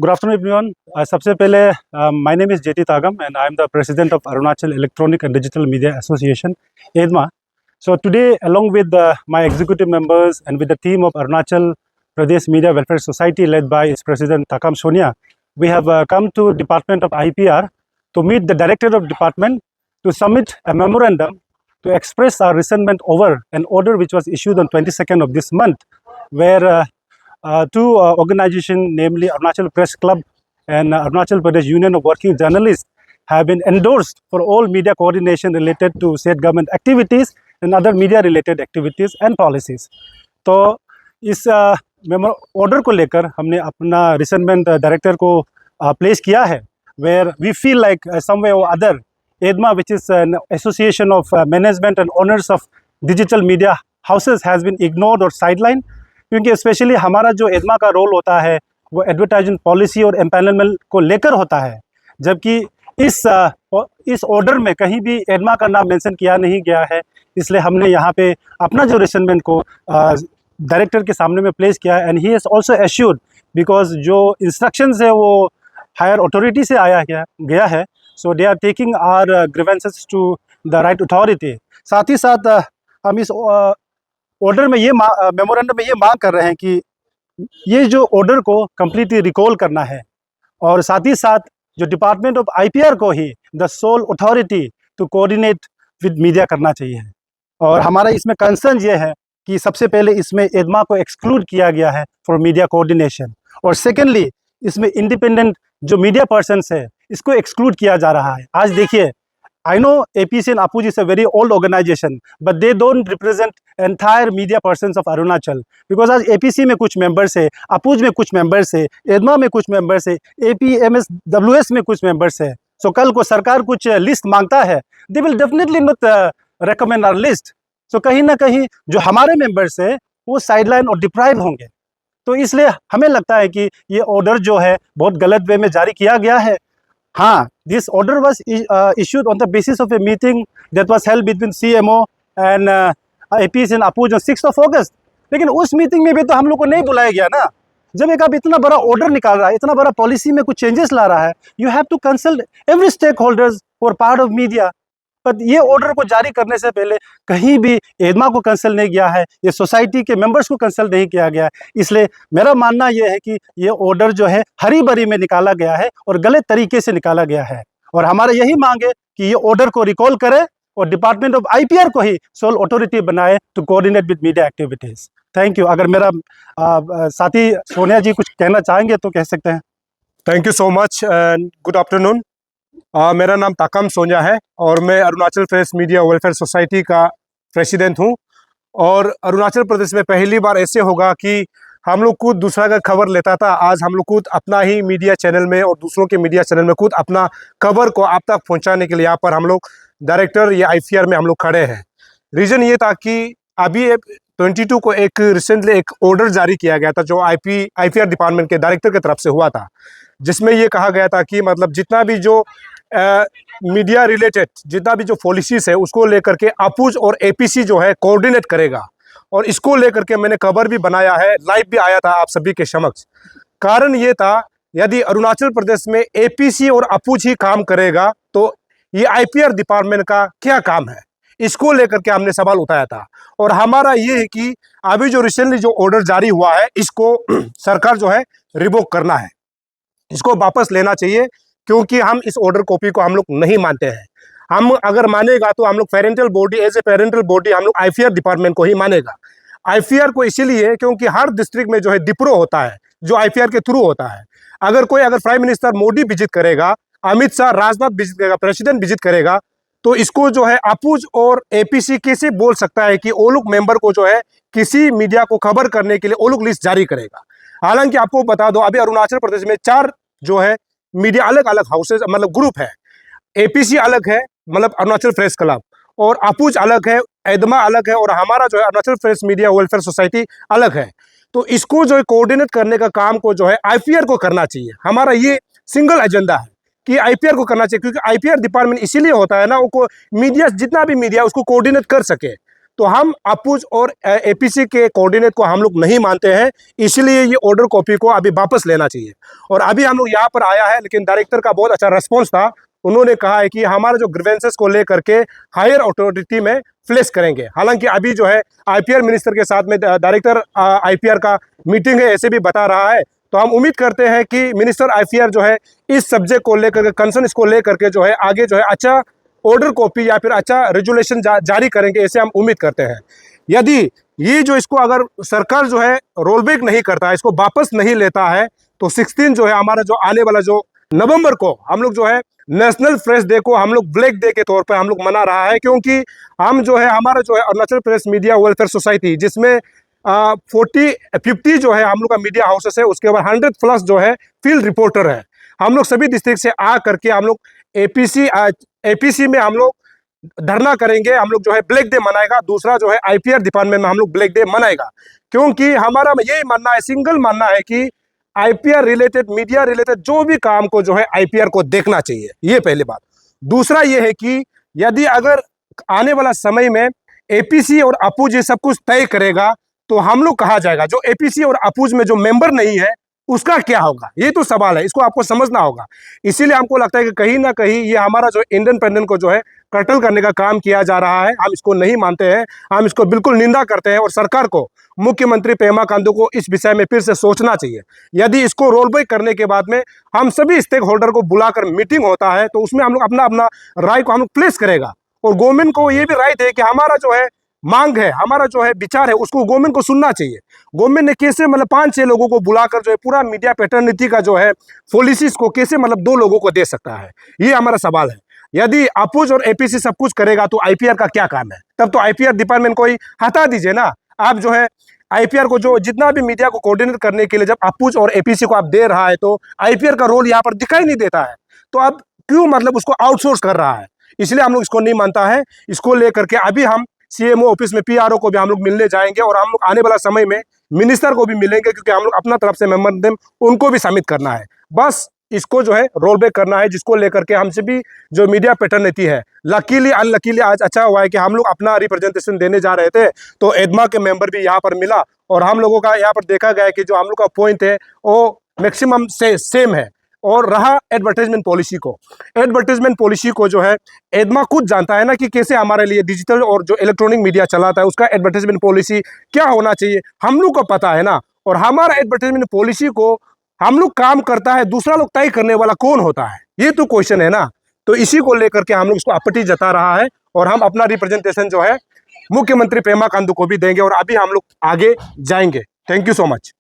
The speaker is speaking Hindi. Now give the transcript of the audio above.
Good afternoon, everyone. सबसे पहले my name is JT Tagam and I am the president of Arunachal Electronic and Digital Media Association, EDMA. So today, along with my executive members and with the team of Arunachal Pradesh Media Welfare Society led by its president Takam Sonia, we have come to Department of IPR to meet the director of department to submit a memorandum to express our resentment over an order which was issued on 22nd of this month, where two organizations, namely Arunachal Press Club and Arunachal Pradesh Union of Working Journalists, have been endorsed for all media coordination related to state government activities and other media related activities and policies. तो इस ऑर्डर को लेकर हमने अपना रिसेंटमेंट डायरेक्टर को प्लेस किया है, where we feel like some way or other EDMA, which is an association of management and owners of digital media houses, has been ignored or sidelined. क्योंकि स्पेशली हमारा जो EDMA का रोल होता है वो एडवर्टाइजिंग पॉलिसी और एम्पैनलमेंट को लेकर होता है, जबकि इस ऑर्डर में कहीं भी EDMA का नाम मेंशन किया नहीं गया है। इसलिए हमने यहाँ पे अपना जो रिसेंटमेंट को डायरेक्टर के सामने में प्लेस किया है, and he has also assured, because जो इंस्ट्रक्शंस है वो हायर अथॉरिटी से आया गया है, so they are taking our grievances to the right authority. साथ ही साथ हम इस ऑर्डर में ये मेमोरेंडम में ये मांग कर रहे हैं कि ये जो ऑर्डर को कम्प्लीटली रिकॉल करना है, और साथ ही साथ जो डिपार्टमेंट ऑफ IPR को ही the sole authority to coordinate with media करना चाहिए। और हमारा इसमें कंसर्न ये है कि सबसे पहले इसमें EDMA को एक्सक्लूड किया गया है फॉर मीडिया कोऑर्डिनेशन, और सेकेंडली इसमें इंडिपेंडेंट जो मीडिया पर्सनस है इसको एक्सक्लूड किया जा रहा है। आज देखिए, I know APC and APUJ is a very old organization, but they don't represent entire media persons of Arunachal, because आज APC में कुछ मेंबर्स है, APUJ में कुछ मेंबर्स है, EDMA में कुछ मेंबर्स है, APMSWS में कुछ मेंबर्स है। सो कल को सरकार कुछ लिस्ट मांगता है, they will definitely not recommend our list. सो कहीं ना कहीं जो हमारे मेंबर्स है वो साइडलाइन और डिप्राइव होंगे। तो इसलिए हमें लगता है कि ये ऑर्डर जो है बहुत गलत वे में जारी किया गया है। हाँ, this order was issued on the basis of a meeting that was held between CMO and APC and APUJ on 6th of August. लेकिन उस मीटिंग में भी तो हम लोग को नहीं बुलाया गया ना। जब एक आप इतना बड़ा ऑर्डर निकाल रहा है, इतना बड़ा पॉलिसी में कुछ चेंजेस ला रहा है, you have to consult every stakeholders for part of media. पर ये ऑर्डर को जारी करने से पहले कहीं भी EDMA को कंसल्ट नहीं किया है, ये सोसाइटी के मेंबर्स को कंसल्ट नहीं किया गया है। इसलिए मेरा मानना ये है कि ये ऑर्डर जो है हरी भरी में निकाला गया है और गलत तरीके से निकाला गया है, और हमारा यही मांग है कि ये ऑर्डर को रिकॉल करे और डिपार्टमेंट ऑफ IPR को ही सोल अथॉरिटी बनाए to coordinate with media activities. Thank you. अगर मेरा साथी सोनिया जी कुछ कहना चाहेंगे तो कह सकते हैं। Thank you so much and good afternoon. मेरा नाम ताकम सोनिया है और मैं Arunachal Pradesh media welfare society का प्रेसिडेंट हूं। और अरुणाचल प्रदेश में पहली बार ऐसे होगा कि हम लोग खुद दूसरा का खबर लेता था, आज हम लोग खुद अपना ही मीडिया चैनल में और दूसरों के मीडिया चैनल में खुद अपना खबर को आप तक पहुंचाने के लिए यहाँ पर हम लोग डायरेक्टर या IPR में हम लोग खड़े हैं। रीज़न ये था कि अभी 22 को एक रिसेंटली एक ऑर्डर जारी किया गया था जो IPR डिपार्टमेंट के डायरेक्टर की तरफ से हुआ था, जिसमें ये कहा गया था कि मतलब जितना भी जो मीडिया रिलेटेड जितना भी जो पॉलिसीज़ है उसको लेकर के APUJ और APC जो है कोऑर्डिनेट करेगा। और इसको लेकर के मैंने खबर भी बनाया है, लाइव भी आया था आप सभी के समक्ष। कारण ये था, यदि अरुणाचल प्रदेश में APC और APUJ ही काम करेगा तो ये IPR डिपार्टमेंट का क्या काम है, इसको लेकर के हमने सवाल उठाया था। और हमारा ये है कि अभी जो रिसेंटली जो ऑर्डर जारी हुआ है इसको सरकार जो है रिवोक करना है, इसको वापस लेना चाहिए, क्योंकि हम इस ऑर्डर कॉपी को हम लोग नहीं मानते हैं। हम अगर मानेगा तो हम लोग parental body as a parental body हम लोग IPR डिपार्टमेंट को ही मानेगा। IPR को इसीलिए क्योंकि हर डिस्ट्रिक्ट में जो है डिप्रो होता है जो IPR के थ्रू होता है। अगर प्राइम मिनिस्टर मोदी विजिट करेगा, अमित शाह राजनाथ विजिट करेगा, प्रेसिडेंट विजिट करेगा, तो इसको जो है APUJ और APC कैसे बोल सकता है कि वो लोग मेंबर को जो है किसी मीडिया को खबर करने के लिए वो लोग लिस्ट जारी करेगा। हालांकि आपको बता दो अभी अरुणाचल प्रदेश में 4 जो है मीडिया अलग अलग हाउसेज मतलब ग्रुप है। APC अलग है मतलब अरुणाचल प्रेस क्लब, और APUJ अलग है, EDMA अलग है, और हमारा जो है Arunachal press media welfare society अलग है। तो इसको जो है कोऑर्डिनेट करने का काम को जो है IPR को करना चाहिए। हमारा ये सिंगल एजेंडा है कि IPR को करना चाहिए, क्योंकि IPR डिपार्टमेंट इसीलिए होता है ना, वो मीडिया जितना भी मीडिया उसको कोऑर्डिनेट कर सके। तो हम अपूज और एपीसी के कोऑर्डिनेट को हम लोग नहीं मानते हैं, इसलिए ये ऑर्डर कॉपी को अभी वापस लेना चाहिए। और अभी हम लोग यहाँ पर आया है, लेकिन डायरेक्टर का बहुत अच्छा रेस्पॉन्स था। उन्होंने कहा है कि हमारे जो ग्रीवेंसेस को लेकर के हायर अथॉरिटी में प्लेस करेंगे। हालांकि अभी जो है आईपीआर मिनिस्टर के साथ में डायरेक्टर आईपीआर का मीटिंग है, ऐसे भी बता रहा है। तो हम उम्मीद करते हैं कि मिनिस्टर आईपीआर जो है इस सब्जेक्ट को लेकर के, कंसर्न इसको लेकर के जो है आगे जो है अच्छा ऑर्डर कॉपी या फिर अच्छा रेजुलेशन जारी करेंगे, ऐसे हम उम्मीद करते हैं। यदि ये जो इसको अगर सरकार जो है रोल बैक नहीं करता है, इसको वापस नहीं लेता है, तो 16 जो है हमारा जो आने वाला जो नवंबर को हम लोग जो है नेशनल प्रेस डे को हम लोग ब्लैक डे के तौर पर हम लोग मना रहा है। क्योंकि हम जो है हमारा जो है Arunachal Pradesh media welfare society, जिसमें 50 जो है हम लोग का मीडिया हाउसेस है, उसके बाद 100+ जो है फील्ड रिपोर्टर है। हम लोग सभी डिस्ट्रिक्ट से आ करके हम लोग एपीसी में हम लोग धरना करेंगे, हम लोग जो है ब्लैक डे मनाएगा। दूसरा जो है आईपीआर डिपार्टमेंट में हम लोग ब्लैक डे मनाएगा। क्योंकि हमारा यही मानना है, सिंगल मानना है कि आईपीआर रिलेटेड, मीडिया रिलेटेड जो भी काम को जो है आईपीआर को देखना चाहिए, ये पहली बात। दूसरा ये है कि यदि अगर आने वाला समय में एपीसी और अपूज ये सब कुछ तय करेगा, तो हम लोग कहा जाएगा जो एपीसी और अपूज में जो मेंबर नहीं है उसका क्या होगा, ये तो सवाल है, इसको आपको समझना होगा। इसीलिए हमको लगता है कि कहीं ना कहीं ये हमारा जो इंडिपेंडेंट को जो है कटल करने का काम किया जा रहा है। हम इसको नहीं मानते हैं, हम इसको बिल्कुल निंदा करते हैं। और सरकार को, मुख्यमंत्री पेमा खांडू को इस विषय में फिर से सोचना चाहिए। यदि इसको रोल बैक करने के बाद में हम सभी स्टेक होल्डर को बुलाकर मीटिंग होता है, तो उसमें हम लोग अपना अपना राय को हम लोग प्लेस करेगा। और गवर्नमेंट को ये भी राइट है कि हमारा जो है मांग है, हमारा जो है विचार है, उसको गवर्नमेंट को सुनना चाहिए। गवर्नमेंट ने कैसे मतलब 5-6 लोगों को बुलाकर जो है पूरा मीडिया पैटर्निटी का जो है पॉलिसीज को कैसे मतलब 2 लोगों को दे सकता है, ये हमारा सवाल है। यदि अपूज और एपीसी सब कुछ करेगा, तो आईपीआर का क्या काम है? तब तो आईपीआर डिपार्टमेंट को ही हटा दीजिए ना। आप जो है आईपीआर को जो जितना भी मीडिया को कोऑर्डिनेट करने के लिए जब अपूज और एपीसी को आप दे रहा है, तो आईपीआर का रोल यहाँ पर दिखाई नहीं देता है। तो आप क्यों मतलब उसको आउटसोर्स कर रहा है? इसलिए हम लोग इसको नहीं मानता है। इसको लेकर के अभी हम सीएमओ ऑफिस में पीआरओ को भी हम लोग मिलने जाएंगे, और हम लोग आने वाला समय में मिनिस्टर को भी मिलेंगे, क्योंकि हम लोग अपना तरफ से मेमोरेंडम उनको भी सबमिट करना है। बस इसको जो है रोल बैक करना है, जिसको लेकर के हमसे भी जो मीडिया पैटर्निटी है, लकीली अनलकीली आज अच्छा हुआ है कि हम लोग अपना रिप्रेजेंटेशन देने जा रहे थे, तो एडमा के मेंबर भी यहाँ पर मिला, और हम लोगों का यहाँ पर देखा गया है कि जो हम लोग का पॉइंट है वो मैक्सिमम से सेम है। और रहा एडवर्टाइजमेंट पॉलिसी को जो है एडमा खुद जानता है ना कि कैसे हमारे लिए डिजिटल और जो इलेक्ट्रॉनिक मीडिया चलाता है उसका एडवर्टाइजमेंट पॉलिसी क्या होना चाहिए, हम लोग को पता है ना। और हमारा एडवर्टाइजमेंट पॉलिसी को हम लोग काम करता है, दूसरा लोग तय करने वाला कौन होता है, ये तो क्वेश्चन है ना। तो इसी को लेकर के हम लोग इसको आपत्ति जता रहा है, और हम अपना रिप्रेजेंटेशन जो है मुख्यमंत्री पेमा खांडू को भी देंगे, और अभी हम लोग आगे जाएंगे। Thank you so much.